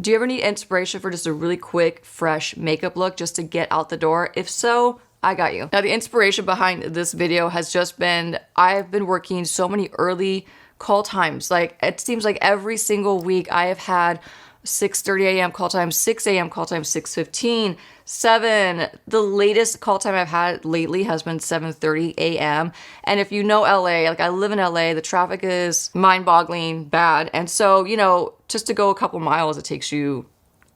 Do you ever need inspiration for just a really quick, fresh makeup look just to get out the door? If so, I got you. Now, the inspiration behind this video has just been, I've been working so many early call times. Like, it seems like every single week I have had 6:30 a.m. call time, 6 a.m. call time, 6:15, 7. The latest call time I've had lately has been 7:30 a.m. And if you know LA, like I live in LA, the traffic is mind-boggling bad. And so, you know, just to go a couple miles, it takes you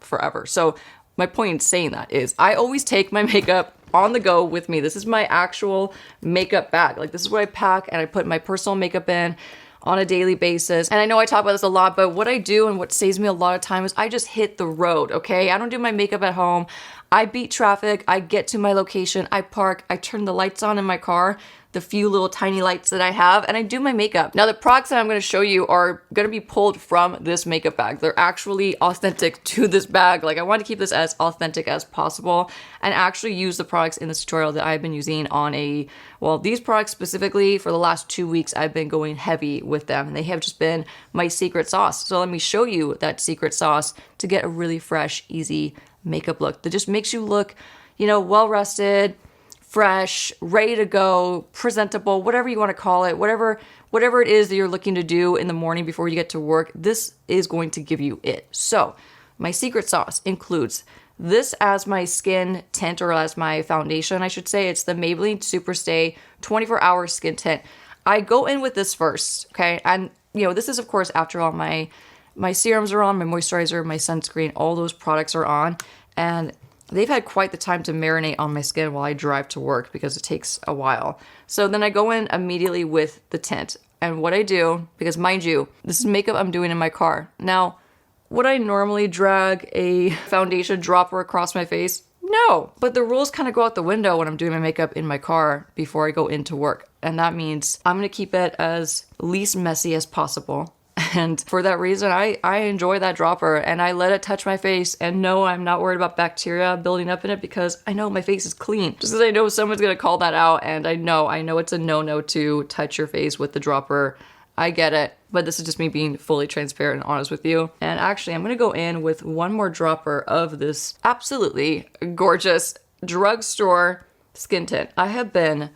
forever. So my point in saying that is I always take my makeup on the go with me. This is my actual makeup bag. Like, this is what I pack and I put my personal makeup in on a daily basis. And I know I talk about this a lot, but what I do and what saves me a lot of time is I just hit the road, okay? I don't do my makeup at home. I beat traffic. I get to my location. I park. I turn the lights on in my car, the few little tiny lights that I have, and I do my makeup. Now, the products that I'm going to show you are going to be pulled from this makeup bag. They're actually authentic to this bag. Like, I want to keep this as authentic as possible and actually use the products in this tutorial that I've been using on well, these products specifically for the last 2 weeks, I've been going heavy with them. And they have just been my secret sauce. So let me show you that secret sauce to get a really fresh, easy makeup look that just makes you look, you know, well rested, fresh, ready to go, presentable, whatever you want to call it, whatever it is that you're looking to do in the morning before you get to work, this is going to give you it. So my secret sauce includes this as my skin tint, or as my foundation, I should say. It's the Maybelline Superstay 24-hour skin tint. I go in with this first, okay? And, you know, this is, of course, after all my serums are on, my moisturizer, my sunscreen, all those products are on. And they've had quite the time to marinate on my skin while I drive to work because it takes a while. So then I go in immediately with the tint. And what I do, because mind you, this is makeup I'm doing in my car. Now, would I normally drag a foundation dropper across my face? No, but the rules kind of go out the window when I'm doing my makeup in my car before I go into work. And that means I'm going to keep it as least messy as possible. And for that reason, I enjoy that dropper and I let it touch my face. And no, I'm not worried about bacteria building up in it because I know my face is clean. Just as I know someone's going to call that out, and I know it's a no-no to touch your face with the dropper. I get it, but this is just me being fully transparent and honest with you. And actually, I'm going to go in with one more dropper of this absolutely gorgeous drugstore skin tint. I have been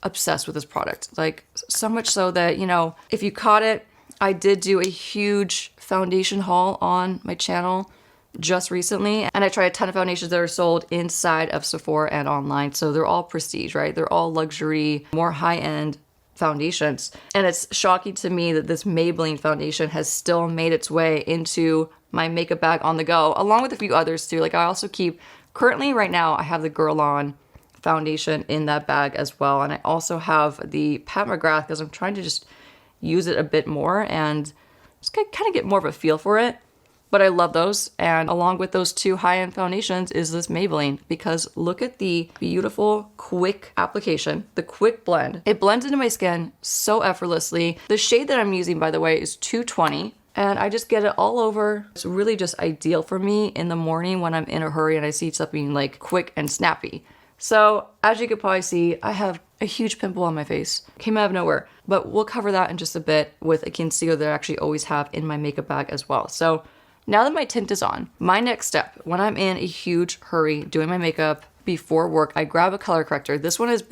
obsessed with this product, like so much so that, you know, if you caught it, I did do a huge foundation haul on my channel just recently, and I tried a ton of foundations that are sold inside of Sephora and online. So they're all prestige, right? They're all luxury, more high-end foundations. And it's shocking to me that this Maybelline foundation has still made its way into my makeup bag on the go, along with a few others too. Like, I also keep, currently right now, I have the Guerlain foundation in that bag as well. And I also have the Pat McGrath because I'm trying to just use it a bit more and just kind of get more of a feel for it. But I love those. And along with those two high-end foundations is this Maybelline, because look at the beautiful, quick application, the quick blend. It blends into my skin so effortlessly. The shade that I'm using, by the way, is 220. And I just get it all over. It's really just ideal for me in the morning when I'm in a hurry and I see something like quick and snappy. So as you can probably see, I have a huge pimple on my face. Came out of nowhere, but we'll cover that in just a bit with a concealer that I actually always have in my makeup bag as well. So now that my tint is on, my next step, when I'm in a huge hurry doing my makeup before work, I grab a color corrector. This one has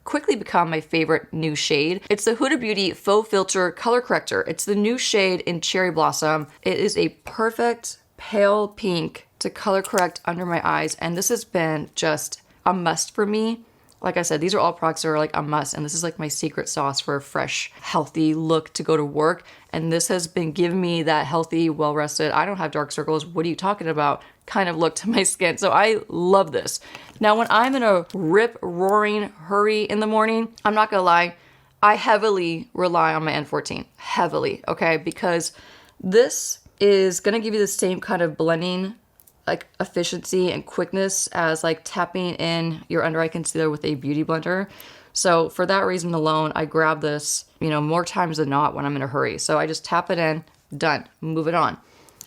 quickly become my favorite new shade. It's the Huda Beauty Faux Filter Color Corrector. It's the new shade in Cherry Blossom. It is a perfect pale pink to color correct under my eyes, and this has been just a must for me. Like I said, these are all products that are like a must, and this is like my secret sauce for a fresh, healthy look to go to work. And this has been giving me that healthy, well-rested, I don't have dark circles, what are you talking about, kind of look to my skin. So I love this. Now, when I'm in a rip-roaring hurry in the morning, I'm not gonna lie, I heavily rely on my N14, heavily, okay? Because this is gonna give you the same kind of blending like efficiency and quickness as like tapping in your under eye concealer with a beauty blender. So for that reason alone, I grab this, you know, more times than not when I'm in a hurry. So I just tap it in, done, move it on.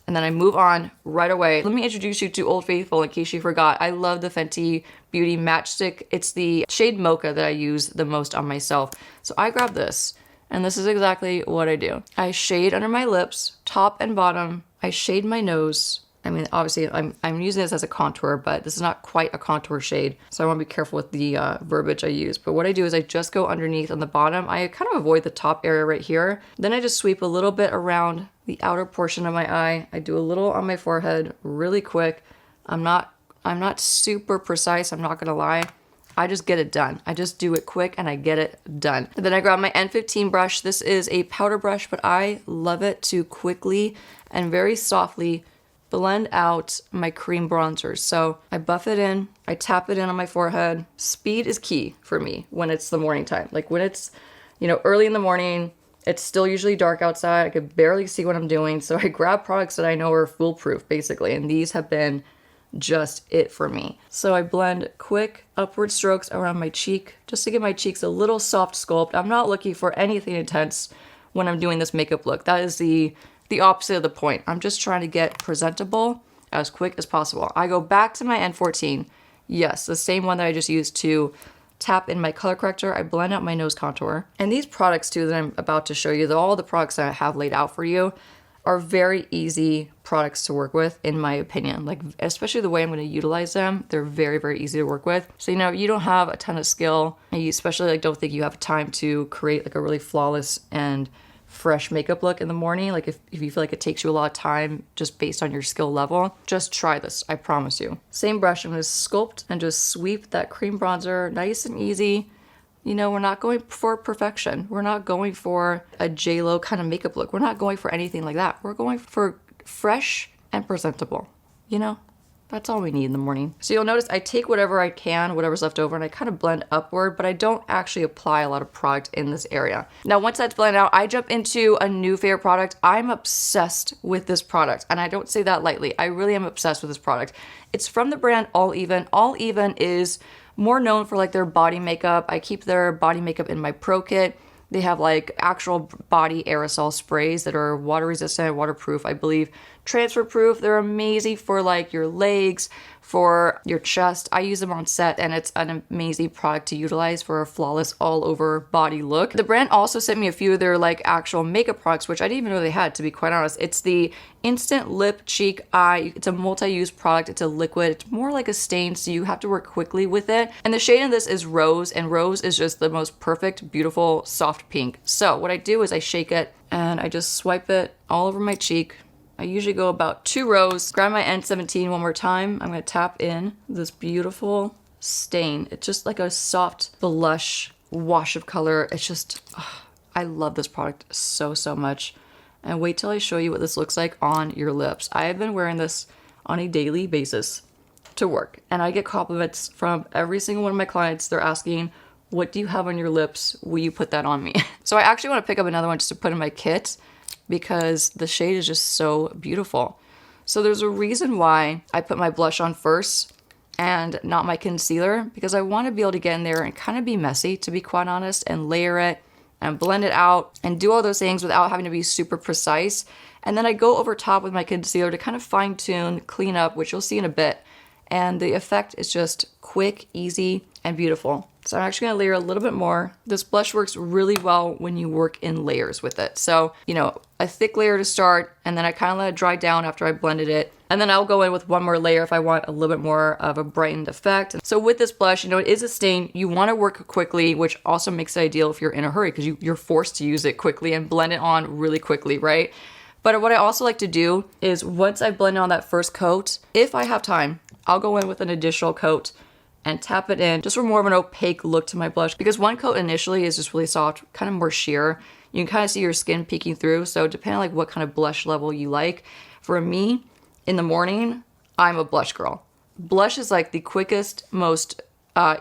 And then I move on right away. Let me introduce you to Old Faithful in case you forgot. I love the Fenty Beauty Matchstick. It's the shade Mocha that I use the most on myself. So I grab this, and this is exactly what I do. I shade under my lips, top and bottom. I shade my nose. I mean, obviously I'm using this as a contour, but this is not quite a contour shade. So I want to be careful with the verbiage I use. But what I do is I just go underneath on the bottom. I kind of avoid the top area right here. Then I just sweep a little bit around the outer portion of my eye. I do a little on my forehead really quick. I'm not super precise, I'm not gonna lie. I just get it done. I just do it quick and I get it done. And then I grab my N15 brush. This is a powder brush, but I love it to quickly and very softly blend out my cream bronzers. So I buff it in, I tap it in on my forehead. Speed is key for me when it's the morning time. Like when it's, you know, early in the morning, it's still usually dark outside. I could barely see what I'm doing. So I grab products that I know are foolproof basically. And these have been just it for me. So I blend quick upward strokes around my cheek just to give my cheeks a little soft sculpt. I'm not looking for anything intense when I'm doing this makeup look. That is the opposite of the point. I'm just trying to get presentable as quick as possible. I go back to my N14. Yes, the same one that I just used to tap in my color corrector. I blend out my nose contour. And these products too that I'm about to show you, all the products that I have laid out for you, are very easy products to work with, in my opinion. Like, especially the way I'm going to utilize them, they're very, very easy to work with. So, you know, you don't have a ton of skill, and you especially like don't think you have time to create like a really flawless and fresh makeup look in the morning. Like if you feel like it takes you a lot of time just based on your skill level, just try this, I promise you. Same brush, I'm going to sculpt and just sweep that cream bronzer nice and easy. You know, we're not going for perfection. We're not going for a J-Lo kind of makeup look. We're not going for anything like that. We're going for fresh and presentable. You know, that's all we need in the morning. So you'll notice I take whatever I can, whatever's left over, and I kind of blend upward, but I don't actually apply a lot of product in this area. Now, once that's blended out, I jump into a new favorite product. I'm obsessed with this product, and I don't say that lightly. I really am obsessed with this product. It's from the brand All Even. All Even is more known for like their body makeup. I keep their body makeup in my pro kit. They have like actual body aerosol sprays that are water resistant, waterproof, I believe, transfer proof. They're amazing for like your legs, for your chest. I use them on set and it's an amazing product to utilize for a flawless all over body look. The brand also sent me a few of their like actual makeup products, which I didn't even know they had, to be quite honest. It's the Instant Lip Cheek Eye. It's a multi-use product. It's a liquid. It's more like a stain, so you have to work quickly with it. And the shade in this is Rose, and Rose is just the most perfect, beautiful, soft pink. So what I do is I shake it and I just swipe it all over my cheek. I usually go about 2 rows. Grab my N17 one more time. I'm going to tap in this beautiful stain. It's just like a soft blush wash of color. It's just, I love this product so, so much. And wait till I show you what this looks like on your lips. I have been wearing this on a daily basis to work, and I get compliments from every single one of my clients. They're asking, what do you have on your lips? Will you put that on me? So I actually want to pick up another one just to put in my kit because the shade is just so beautiful. So there's a reason why I put my blush on first and not my concealer, because I want to be able to get in there and kind of be messy, to be quite honest, and layer it and blend it out and do all those things without having to be super precise. And then I go over top with my concealer to kind of fine tune, clean up, which you'll see in a bit. And the effect is just quick, easy, and beautiful. So I'm actually gonna layer a little bit more. This blush works really well when you work in layers with it. So, you know, a thick layer to start, and then I kind of let it dry down after I blended it. And then I'll go in with one more layer if I want a little bit more of a brightened effect. So with this blush, you know, it is a stain. You wanna work quickly, which also makes it ideal if you're in a hurry, because you're forced to use it quickly and blend it on really quickly, right? But what I also like to do is once I blend on that first coat, if I have time, I'll go in with an additional coat and tap it in just for more of an opaque look to my blush, because one coat initially is just really soft, kind of more sheer. You can kind of see your skin peeking through. So depending on like what kind of blush level you like. For me, in the morning, I'm a blush girl. Blush is like the quickest, most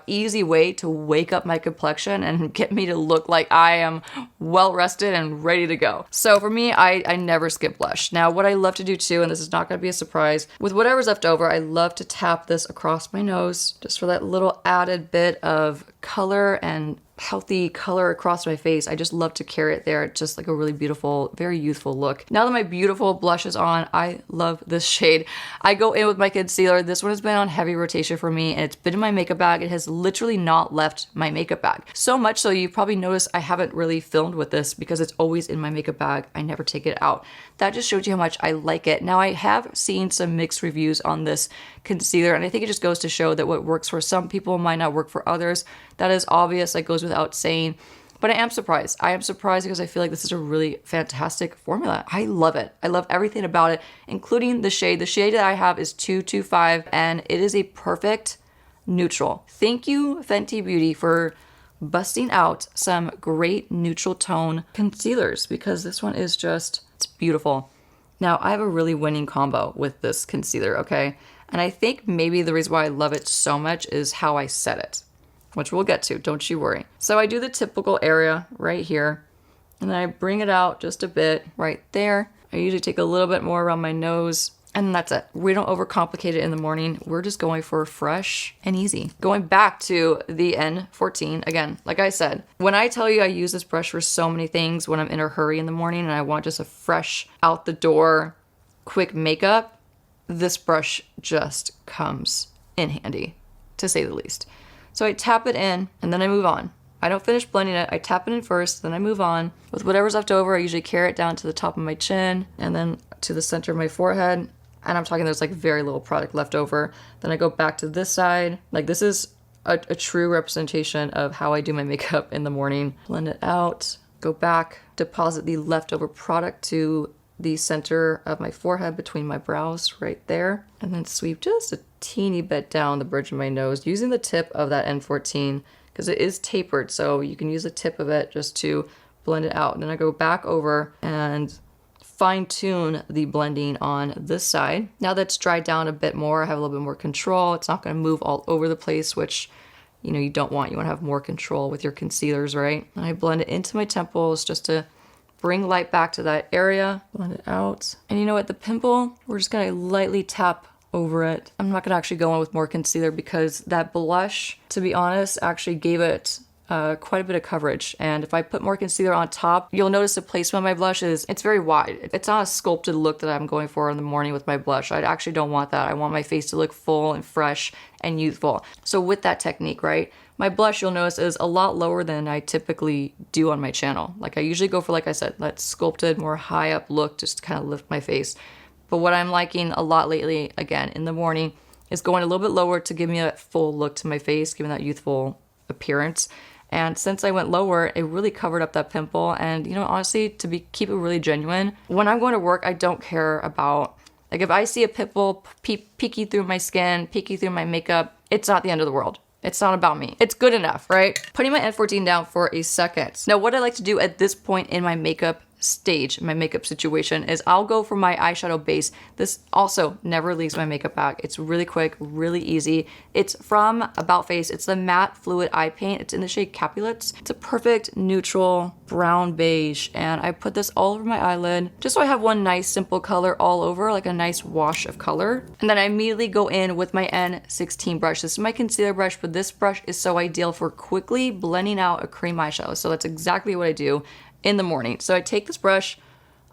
easy way to wake up my complexion and get me to look like I am well rested and ready to go. So for me, I never skip blush. Now, what I love to do too, and this is not going to be a surprise, with whatever's left over, I love to tap this across my nose just for that little added bit of color and healthy color across my face. I just love to carry it there. It's just like a really beautiful, very youthful look. Now that my beautiful blush is on, I love this shade. I go in with my concealer. This one has been on heavy rotation for me, and it's been in my makeup bag. It has literally not left my makeup bag. So much so you probably noticed I haven't really filmed with this because it's always in my makeup bag. I never take it out. That just shows you how much I like it. Now I have seen some mixed reviews on this concealer, and I think it just goes to show that what works for some people might not work for others. That is obvious, that goes without saying, but I am surprised. I am surprised because I feel like this is a really fantastic formula. I love it. I love everything about it, including the shade. The shade that I have is 225, and it is a perfect neutral. Thank you, Fenty Beauty, for busting out some great neutral tone concealers, because this one is just, it's beautiful. Now, I have a really winning combo with this concealer, okay? And I think maybe the reason why I love it so much is how I set it, which we'll get to, don't you worry. So I do the typical area right here, and then I bring it out just a bit right there. I usually take a little bit more around my nose, and that's it. We don't overcomplicate it in the morning. We're just going for fresh and easy. Going back to the N14, again, like I said, when I tell you I use this brush for so many things when I'm in a hurry in the morning and I want just a fresh, out the door, quick makeup, this brush just comes in handy, to say the least. So I tap it in and then I move on. I don't finish blending it. I tap it in first, then I move on. With whatever's left over, I usually carry it down to the top of my chin and then to the center of my forehead. And I'm talking there's like very little product left over. Then I go back to this side. Like this is a true representation of how I do my makeup in the morning. Blend it out, go back, deposit the leftover product to the center of my forehead between my brows right there. And then sweep just a teeny bit down the bridge of my nose using the tip of that N14 because it is tapered. So you can use the tip of it just to blend it out. And then I go back over and fine tune the blending on this side. Now that's dried down a bit more, I have a little bit more control. It's not going to move all over the place, which you know you don't want. You want to have more control with your concealers, right? And I blend it into my temples just to bring light back to that area. Blend it out. And you know what, the pimple, we're just going to lightly tap over it. I'm not going to actually go in with more concealer because that blush, to be honest, actually gave it quite a bit of coverage. And if I put more concealer on top, you'll notice the placement of my blush is, it's very wide. It's not a sculpted look that I'm going for in the morning with my blush. I actually don't want that. I want my face to look full and fresh and youthful. So with that technique, right, my blush, you'll notice, is a lot lower than I typically do on my channel. Like I usually go for, like I said, that sculpted, more high up look, just to kind of lift my face. But what I'm liking a lot lately, again, in the morning, is going a little bit lower to give me that full look to my face, giving that youthful appearance. And since I went lower, it really covered up that pimple. And, you know, honestly, keep it really genuine, when I'm going to work, I don't care about, like, if I see a pimple peeking through my skin, peeking through my makeup, it's not the end of the world. It's not about me. It's good enough, right? Putting my N14 down for a second. Now, what I like to do at this point in my makeup stage, my makeup situation, is I'll go for my eyeshadow base. This also never leaves my makeup bag. It's really quick, really easy. It's from About Face. It's the matte fluid eye paint. It's in the shade Capulets. It's a perfect neutral brown beige, and I put this all over my eyelid just so I have one nice simple color all over, like a nice wash of color. And then I immediately go in with my N16 brush. This is my concealer brush, but this brush is so ideal for quickly blending out a cream eyeshadow. So that's exactly what I do in the morning. So I take this brush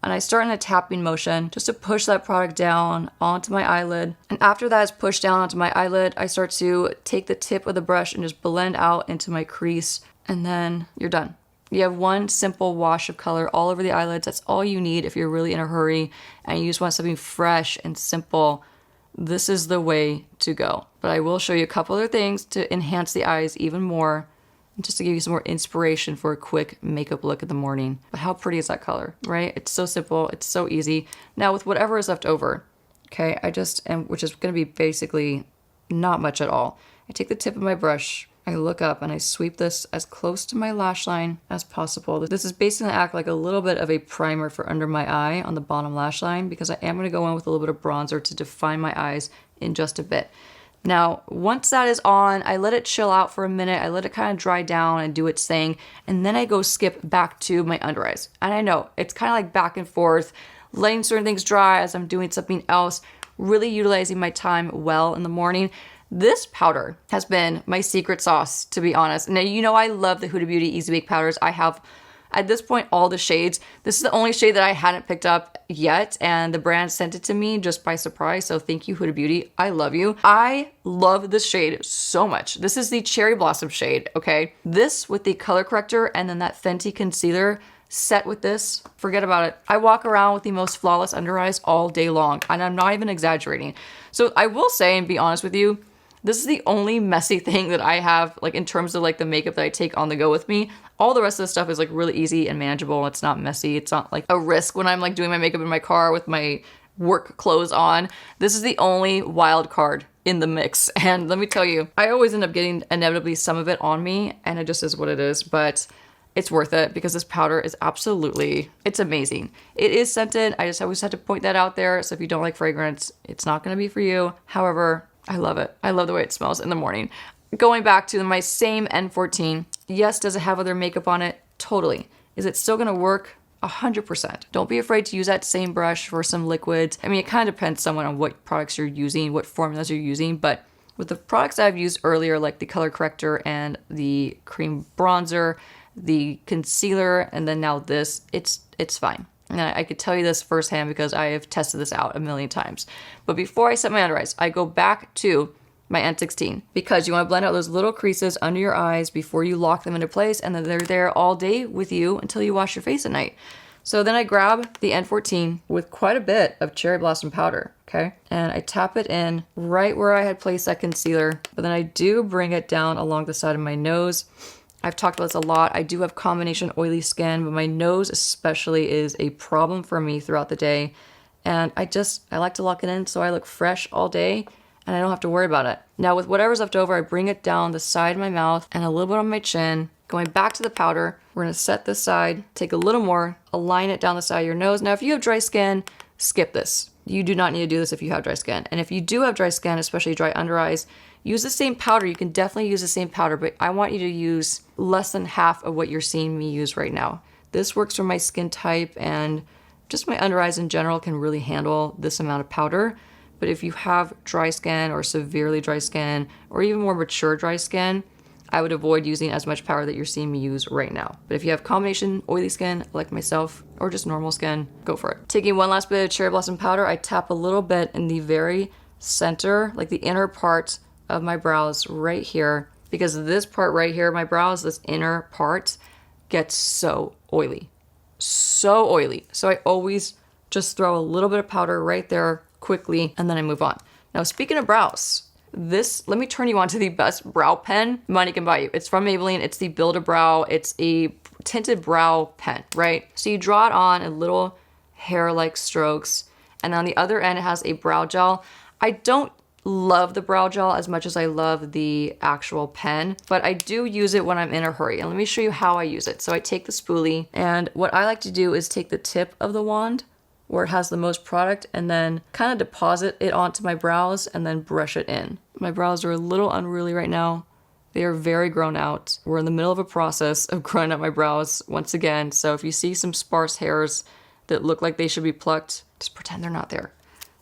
and I start in a tapping motion just to push that product down onto my eyelid. And after that is pushed down onto my eyelid, I start to take the tip of the brush and just blend out into my crease, and then you're done. You have one simple wash of color all over the eyelids. That's all you need if you're really in a hurry and you just want something fresh and simple. This is the way to go. But I will show you a couple other things to enhance the eyes even more, just to give you some more inspiration for a quick makeup look in the morning. But how pretty is that color, right? It's so simple, it's so easy. Now with whatever is left over, okay, which is gonna be basically not much at all. I take the tip of my brush, I look up and I sweep this as close to my lash line as possible. This is basically gonna act like a little bit of a primer for under my eye on the bottom lash line, because I am gonna go in with a little bit of bronzer to define my eyes in just a bit. Now, once that is on, I let it chill out for a minute. I let it kind of dry down and do its thing. And then I go skip back to my under eyes. And I know it's kind of like back and forth, letting certain things dry as I'm doing something else, really utilizing my time well in the morning. This powder has been my secret sauce, to be honest. Now, you know I love the Huda Beauty Easy Bake powders. I have, at this point, all the shades. This is the only shade that I hadn't picked up yet, and the brand sent it to me just by surprise, so thank you, Huda Beauty. I love you. I love this shade so much. This is the Cherry Blossom shade, okay? This with the color corrector and then that Fenty concealer set with this, forget about it. I walk around with the most flawless under eyes all day long, and I'm not even exaggerating. So I will say, and be honest with you, this is the only messy thing that I have, like in terms of like the makeup that I take on the go with me. All the rest of the stuff is like really easy and manageable. It's not messy. It's not like a risk when I'm like doing my makeup in my car with my work clothes on. This is the only wild card in the mix. And let me tell you, I always end up getting inevitably some of it on me, and it just is what it is. But it's worth it because this powder is absolutely, it's amazing. It is scented. I just always had to point that out there. So if you don't like fragrance, it's not going to be for you. However, I love it. I love the way it smells in the morning. Going back to my same N14. Yes, does it have other makeup on it? Totally. Is it still going to work? 100%. Don't be afraid to use that same brush for some liquids. I mean, it kind of depends somewhat on what products you're using, what formulas you're using, but with the products I've used earlier, like the color corrector and the cream bronzer, the concealer, and then now this, it's fine. And I could tell you this firsthand because I have tested this out a million times. But before I set my under eyes, I go back to my N16 because you want to blend out those little creases under your eyes before you lock them into place, and then they're there all day with you until you wash your face at night. So then I grab the N14 with quite a bit of Cherry Blossom powder, okay? And I tap it in right where I had placed that concealer, but then I do bring it down along the side of my nose. I've talked about this a lot. I do have combination oily skin, but my nose especially is a problem for me throughout the day. And I like to lock it in so I look fresh all day and I don't have to worry about it. Now with whatever's left over, I bring it down the side of my mouth and a little bit on my chin. Going back to the powder, we're gonna set this side, take a little more, align it down the side of your nose. Now if you have dry skin, skip this. You do not need to do this if you have dry skin. And if you do have dry skin, especially dry under eyes, use the same powder. You can definitely use the same powder, but I want you to use less than half of what you're seeing me use right now. This works for my skin type, and just my under eyes in general can really handle this amount of powder. But if you have dry skin or severely dry skin or even more mature dry skin, I would avoid using as much powder that you're seeing me use right now. But if you have combination oily skin like myself or just normal skin, go for it. Taking one last bit of Cherry Blossom powder, I tap a little bit in the very center, like the inner part of my brows right here, because this part right here, my brows, this inner part gets so oily. So oily. So I always just throw a little bit of powder right there quickly and then I move on. Now speaking of brows, let me turn you on to the best brow pen money can buy you. It's from Maybelline. It's the Build-A-Brow. It's a tinted brow pen, right? So you draw it on in little hair-like strokes, and on the other end it has a brow gel. I don't love the brow gel as much as I love the actual pen, but I do use it when I'm in a hurry. And let me show you how I use it. So I take the spoolie, and what I like to do is take the tip of the wand where it has the most product and then kind of deposit it onto my brows and then brush it in. My brows are a little unruly right now. They are very grown out. We're in the middle of a process of growing out my brows once again. So if you see some sparse hairs that look like they should be plucked, just pretend they're not there.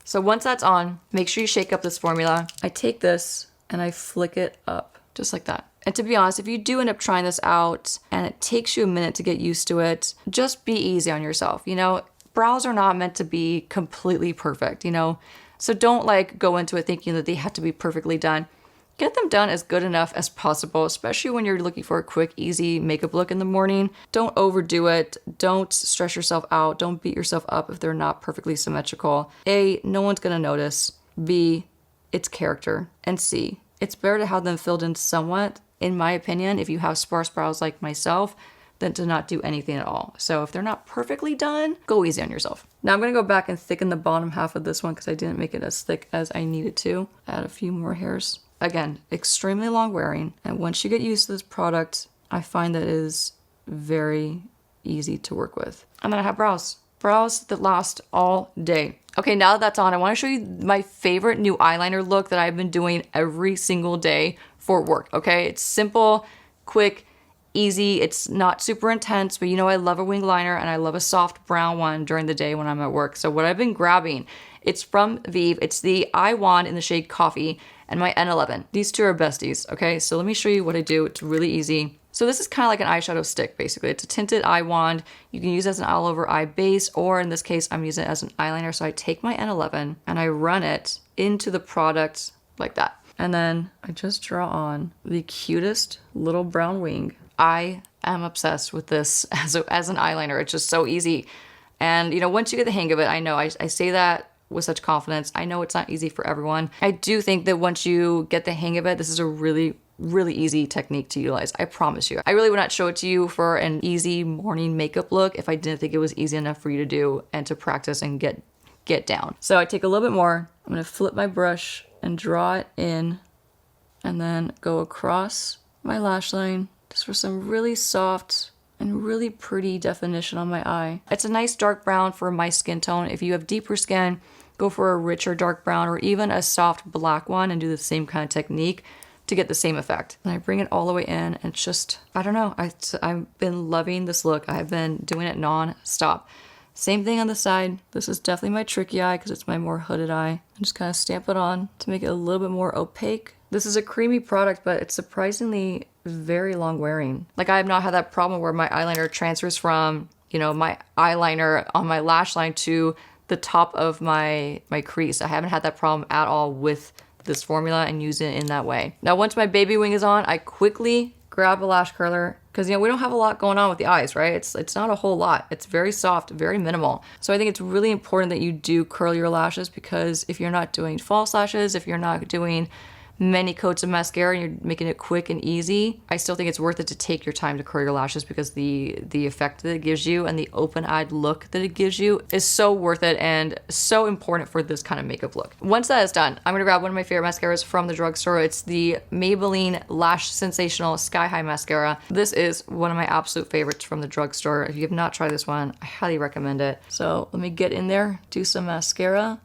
So once that's on, make sure you shake up this formula. I take this and I flick it up just like that. And to be honest, if you do end up trying this out and it takes you a minute to get used to it, just be easy on yourself. You know, brows are not meant to be completely perfect, you know? So don't like go into it thinking that they have to be perfectly done. Get them done as good enough as possible, especially when you're looking for a quick, easy makeup look in the morning. Don't overdo it. Don't stress yourself out. Don't beat yourself up if they're not perfectly symmetrical. A, no one's gonna notice. B, it's character. And C, it's better to have them filled in somewhat, in my opinion, if you have sparse brows like myself, than to not do anything at all. So if they're not perfectly done, go easy on yourself. Now I'm gonna go back and thicken the bottom half of this one because I didn't make it as thick as I needed to. Add a few more hairs. Again, extremely long wearing. And once you get used to this product, I find that it is very easy to work with. And then I have brows. Brows that last all day. Okay, now that that's on, I wanna show you my favorite new eyeliner look that I've been doing every single day for work, okay? It's simple, quick, easy. It's not super intense, but you know I love a wing liner and I love a soft brown one during the day when I'm at work. So what I've been grabbing It's from Vive. It's the Eye Wand in the shade Coffee and my N11. These two are besties, okay? So let me show you what I do. It's really easy. So this is kind of like an eyeshadow stick, basically. It's a tinted eye wand. You can use it as an all over eye base, or in this case, I'm using it as an eyeliner. So I take my N11 and I run it into the product like that. And then I just draw on the cutest little brown wing. I am obsessed with this as an eyeliner. It's just so easy. And, you know, once you get the hang of it, I know I say that with such confidence. I know it's not easy for everyone. I do think that once you get the hang of it, this is a really easy technique to utilize. I promise you. I really would not show it to you for an easy morning makeup look if I didn't think it was easy enough for you to do and to practice and get down. So I take a little bit more. I'm going to flip my brush and draw it in and then go across my lash line just for some really soft and really pretty definition on my eye. It's a nice dark brown for my skin tone. If you have deeper skin, go for a richer dark brown or even a soft black one and do the same kind of technique to get the same effect. And I bring it all the way in and just, I don't know, I've been loving this look. I've been doing it non-stop. Same thing on the side. This is definitely my tricky eye because it's my more hooded eye. I just kind of stamp it on to make it a little bit more opaque. This is a creamy product, but it's surprisingly very long wearing. Like I have not had that problem where my eyeliner transfers from, you know, my eyeliner on my lash line to the top of my crease. I haven't had that problem at all with this formula and use it in that way. Now, once my baby wing is on, I quickly grab a lash curler because, you know, we don't have a lot going on with the eyes, right? It's not a whole lot. It's very soft, very minimal. So I think it's really important that you do curl your lashes because if you're not doing false lashes, if you're not doing many coats of mascara and you're making it quick and easy, I still think it's worth it to take your time to curl your lashes because the effect that it gives you and the open-eyed look that it gives you is so worth it and so important for this kind of makeup look. Once that is done, I'm gonna grab one of my favorite mascaras from the drugstore. It's the Maybelline Lash Sensational Sky High Mascara. This is one of my absolute favorites from the drugstore. If you have not tried this one, I highly recommend it. So let me get in there, do some mascara.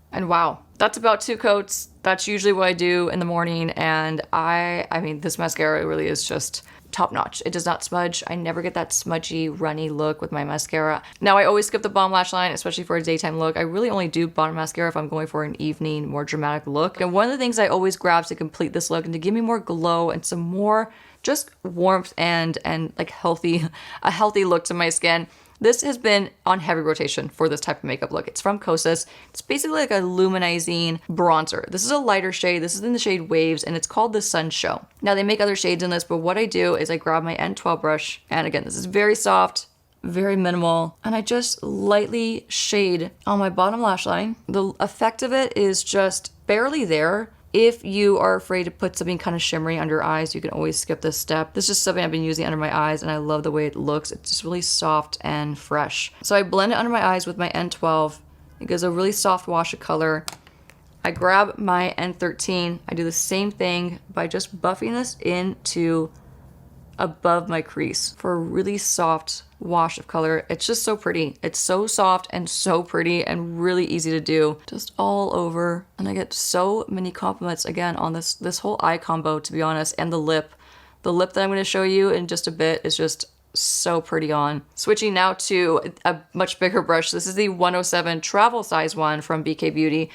And wow, that's about 2 coats. That's usually what I do in the morning. And I mean, this mascara really is just top notch. It does not smudge. I never get that smudgy, runny look with my mascara. Now, I always skip the bottom lash line, especially for a daytime look. I really only do bottom mascara if I'm going for an evening, more dramatic look. And one of the things I always grab to complete this look and to give me more glow and some more just warmth and like a healthy look to my skin. This has been on heavy rotation for this type of makeup look. It's from Kosas. It's basically like a luminizing bronzer. This is a lighter shade. This is in the shade Waves, and it's called the Sun Show. Now, they make other shades in this, but what I do is I grab my N12 brush, and again, this is very soft, very minimal, and I just lightly shade on my bottom lash line. The effect of it is just barely there. If you are afraid to put something kind of shimmery under your eyes, you can always skip this step. This is something I've been using under my eyes and I love the way it looks. It's just really soft and fresh. So I blend it under my eyes with my N12. It gives a really soft wash of color. I grab my N13. I do the same thing by just buffing this into above my crease for a really soft wash of color. It's just so pretty. It's so soft and so pretty and really easy to do just all over. And I get so many compliments again on this whole eye combo, to be honest, and the lip. The lip that I'm going to show you in just a bit is just so pretty on. Switching now to a much bigger brush. This is the 107 travel size one from BK Beauty.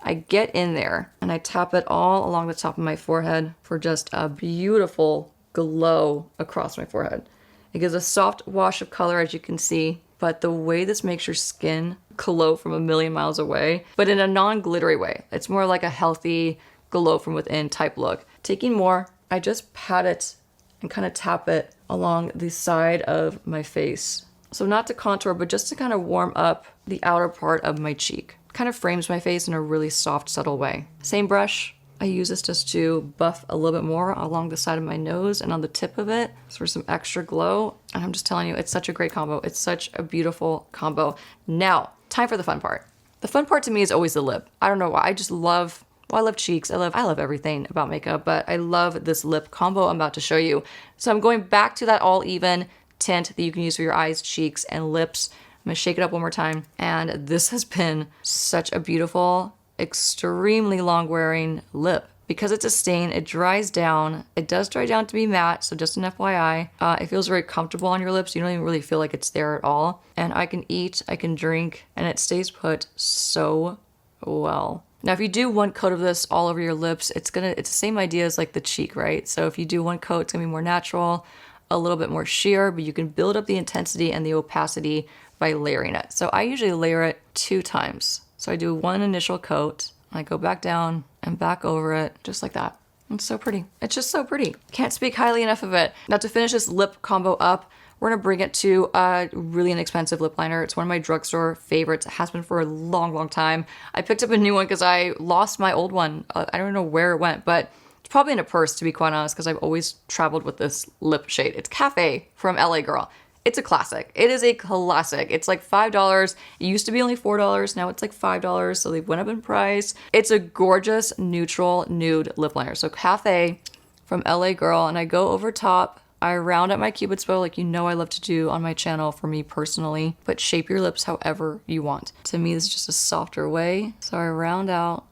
I get in there and I tap it all along the top of my forehead for just a beautiful glow across my forehead. It gives a soft wash of color, as you can see, but the way this makes your skin glow from a million miles away, but in a non-glittery way. It's more like a healthy glow from within type look. Taking more, I just pat it and kind of tap it along the side of my face. So not to contour, but just to kind of warm up the outer part of my cheek. Kind of frames my face in a really soft, subtle way. Same brush. I use this just to buff a little bit more along the side of my nose and on the tip of it for some extra glow. And I'm just telling you, it's such a great combo. It's such a beautiful combo. Now, time for the fun part. The fun part to me is always the lip. I don't know why. I just love, well, I love cheeks. I love everything about makeup, but I love this lip combo I'm about to show you. So I'm going back to that all even tint that you can use for your eyes, cheeks, and lips. I'm gonna shake it up one more time. And this has been such a beautiful, extremely long wearing lip. because it's a stain, it dries down. It does dry down to be matte, so just an FYI. It feels very comfortable on your lips. You don't even really feel like it's there at all. And I can eat, I can drink, and it stays put so well. Now, if you do one coat of this all over your lips, it's the same idea as like the cheek, right? So if you do one coat, it's gonna be more natural, a little bit more sheer, but you can build up the intensity and the opacity by layering it. So I usually layer it 2 times. So I do one initial coat, I go back down and back over it, just like that. It's so pretty. It's just so pretty. Can't speak highly enough of it. Now to finish this lip combo up, we're gonna bring it to a really inexpensive lip liner. It's one of my drugstore favorites. It has been for a long, long time. I picked up a new one because I lost my old one. I don't know where it went, but it's probably in a purse, to be quite honest, because I've always traveled with this lip shade. It's Cafe from LA Girl. It's a classic. It is a classic. It's like $5. It used to be only $4. Now it's like $5, so they went up in price. It's a gorgeous neutral nude lip liner. So Cafe from LA Girl, and I go over top. I round out my Cupid's bow like you know I love to do on my channel for me personally, but shape your lips however you want. To me, this is just a softer way. So I round out.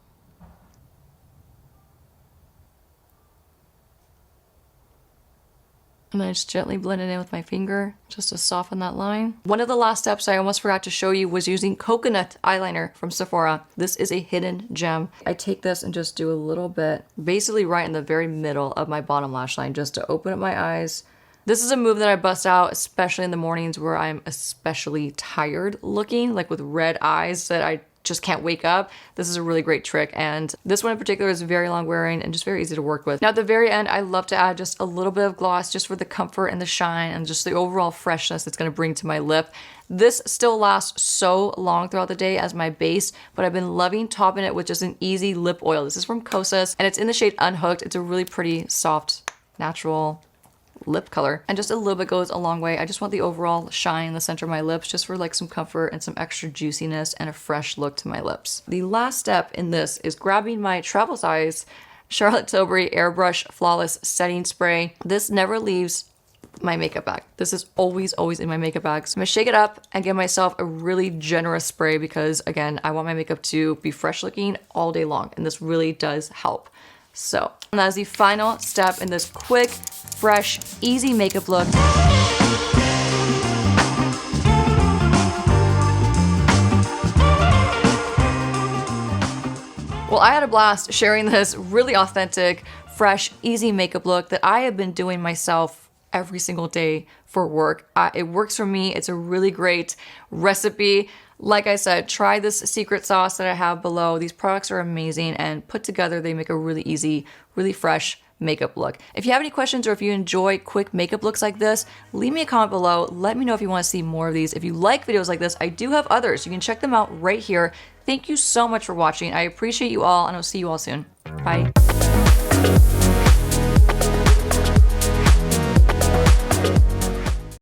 And then I just gently blend it in with my finger just to soften that line. One of the last steps I almost forgot to show you was using coconut eyeliner from Sephora. This is a hidden gem. I take this and just do a little bit, basically right in the very middle of my bottom lash line just to open up my eyes. This is a move that I bust out, especially in the mornings where I'm especially tired looking, like with red eyes that I just can't wake up. This is a really great trick, and this one in particular is very long wearing and just very easy to work with. Now at the very end, I love to add just a little bit of gloss just for the comfort and the shine and just the overall freshness it's going to bring to my lip. This still lasts so long throughout the day as my base, but I've been loving topping it with just an easy lip oil. This is from Kosas, and it's in the shade Unhooked. It's a really pretty, soft, natural lip color, and just a little bit goes a long way. I just want the overall shine in the center of my lips just for like some comfort and some extra juiciness and a fresh look to my lips. The last step in this is grabbing my travel size Charlotte Tilbury Airbrush Flawless Setting Spray. This never leaves my makeup bag. This is always in my makeup bag. So I'm gonna shake it up and give myself a really generous spray because again, I want my makeup to be fresh looking all day long, and this really does help. So, and that is the final step in this quick, fresh, easy makeup look. Well, I had a blast sharing this really authentic, fresh, easy makeup look that I have been doing myself every single day for work. It works for me. It's a really great recipe. Like I said, try this secret sauce that I have below. These products are amazing, and put together they make a really easy, really fresh makeup look. If you have any questions or if you enjoy quick makeup looks like this, leave me a comment below. Let me know if you want to see more of these. If you like videos like this, I do have others. You can check them out right here. Thank you so much for watching. I appreciate you all, and I'll see you all soon. Bye.